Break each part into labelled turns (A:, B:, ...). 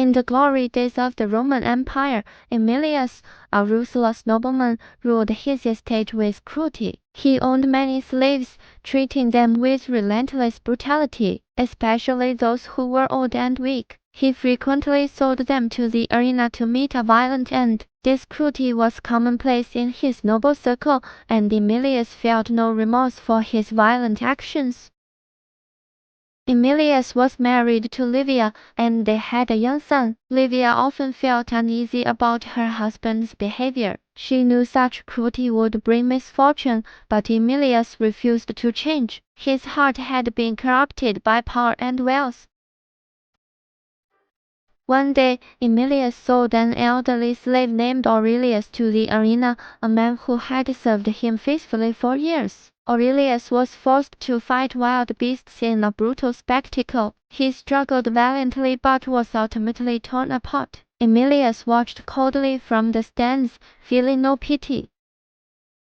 A: In the glory days of the Roman Empire, Aemilius, a ruthless nobleman, ruled his estate with cruelty. He owned many slaves, treating them with relentless brutality, especially those who were old and weak. He frequently sold them to the arena to meet a violent end. This cruelty was commonplace in his noble circle, and Aemilius felt no remorse for his violent actions. Aemilius was married to Livia, and they had a young son. Livia often felt uneasy about her husband's behavior. She knew such cruelty would bring misfortune, but Aemilius refused to change. His heart had been corrupted by power and wealth. One day, Aemilius sold an elderly slave named Aurelius to the arena, a man who had served him faithfully for years. Aurelius was forced to fight wild beasts in a brutal spectacle. He struggled valiantly but was ultimately torn apart. Aemilius watched coldly from the stands, feeling no pity.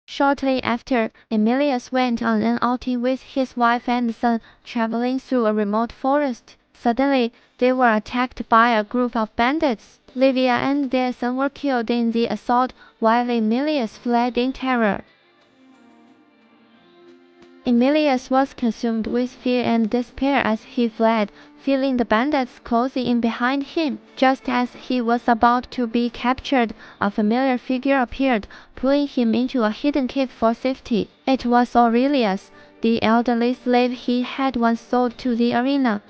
A: Shortly after, Aemilius went on an outing with his wife and son, traveling through a remote forest. Suddenly, they were attacked by a group of bandits. Livia and their son were killed in the assault, while Aemilius fled in terror. Aemilius was consumed with fear and despair as he fled, feeling the bandits closing in behind him. Just as he was about to be captured, a familiar figure appeared, pulling him into a hidden cave for safety. It was Aurelius, the elderly slave he had once sold to the arena.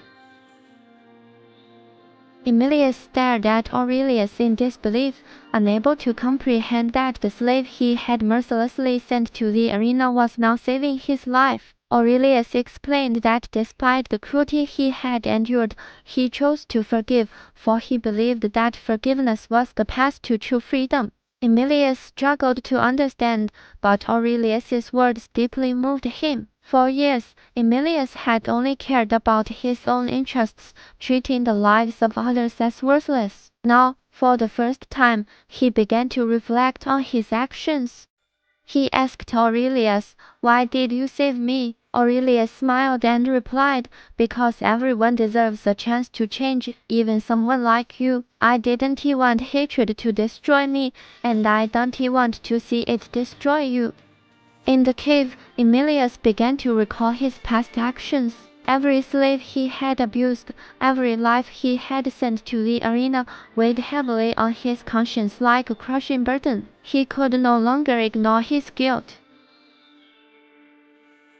A: Aemilius stared at Aurelius in disbelief, unable to comprehend that the slave he had mercilessly sent to the arena was now saving his life. Aurelius explained that despite the cruelty he had endured, he chose to forgive, for he believed that forgiveness was the path to true freedom. Aemilius struggled to understand, but Aurelius's words deeply moved him. For years, Aemilius had only cared about his own interests, treating the lives of others as worthless. Now, for the first time, he began to reflect on his actions. He asked Aurelius, "Why did you save me?" Aurelius smiled and replied, "Because everyone deserves a chance to change, even someone like you. I didn't want hatred to destroy me, and I don't want to see it destroy you." In the cave, Aemilius began to recall his past actions. Every slave he had abused, every life he had sent to the arena, weighed heavily on his conscience like a crushing burden. He could no longer ignore his guilt.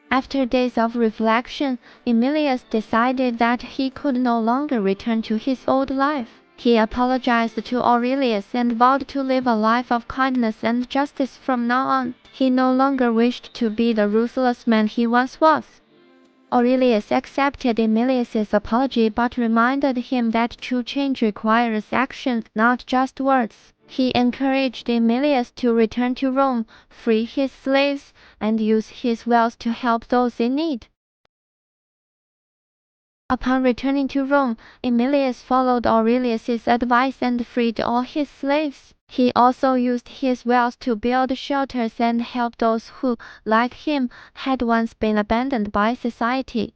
A: After days of reflection, Aemilius decided that he could no longer return to his old life. He apologized to Aurelius and vowed to live a life of kindness and justice from now on. He no longer wished to be the ruthless man he once was. Aurelius accepted Aemilius's apology but reminded him that true change requires action, not just words. He encouraged Aemilius to return to Rome, free his slaves, and use his wealth to help those in need. Upon returning to Rome, Aemilius followed Aurelius's advice and freed all his slaves. He also used his wealth to build shelters and help those who, like him, had once been abandoned by society.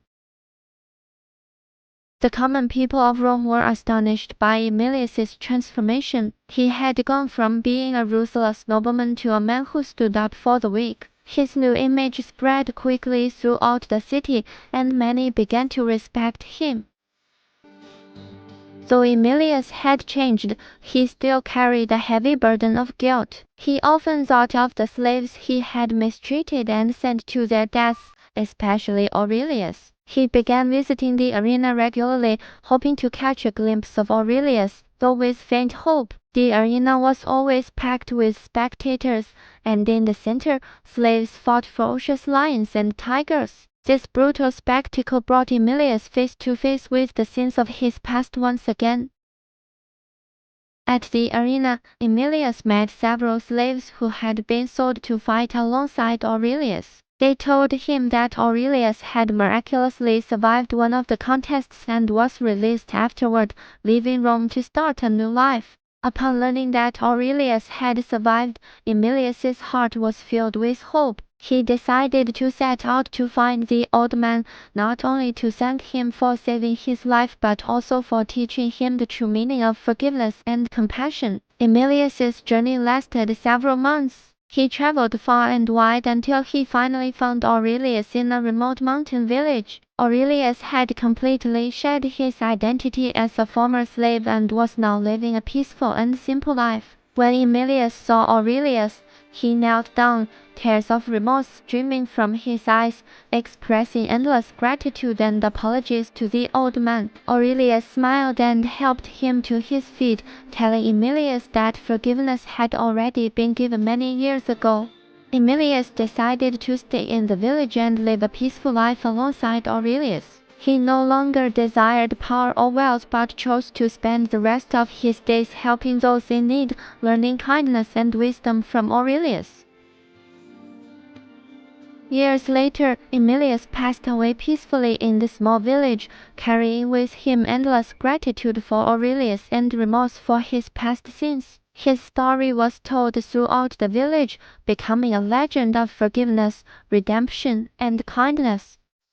A: The common people of Rome were astonished by Aemilius's transformation. He had gone from being a ruthless nobleman to a man who stood up for the weak. His new image spread quickly throughout the city, and many began to respect him. Though Aemilius had changed, he still carried a heavy burden of guilt. He often thought of the slaves he had mistreated and sent to their deaths, especially Aurelius. He began visiting the arena regularly, hoping to catch a glimpse of Aurelius, though with faint hope. The arena was always packed with spectators, and in the center, slaves fought ferocious lions and tigers. This brutal spectacle brought Aemilius face to face with the sins of his past once again. At the arena, Aemilius met several slaves who had been sold to fight alongside Aurelius. They told him that Aurelius had miraculously survived one of the contests and was released afterward, leaving Rome to start a new life. Upon learning that Aurelius had survived, Aemilius's heart was filled with hope. He decided to set out to find the old man, not only to thank him for saving his life but also for teaching him the true meaning of forgiveness and compassion. Emilius's journey lasted several months. He traveled far and wide until he finally found Aurelius in a remote mountain village. Aurelius had completely shed his identity as a former slave and was now living a peaceful and simple life. When Emilius saw Aurelius, he knelt down, tears of remorse streaming from his eyes, expressing endless gratitude and apologies to the old man. Aurelius smiled and helped him to his feet, telling Emilius that forgiveness had already been given many years ago. Emilius decided to stay in the village and live a peaceful life alongside Aurelius. He no longer desired power or wealth but chose to spend the rest of his days helping those in need, learning kindness and wisdom from Aurelius. Years later, Emilius passed away peacefully in the small village, carrying with him endless gratitude for Aurelius and remorse for his past sins. His story was told throughout the village, becoming a legend of forgiveness, redemption, and kindness.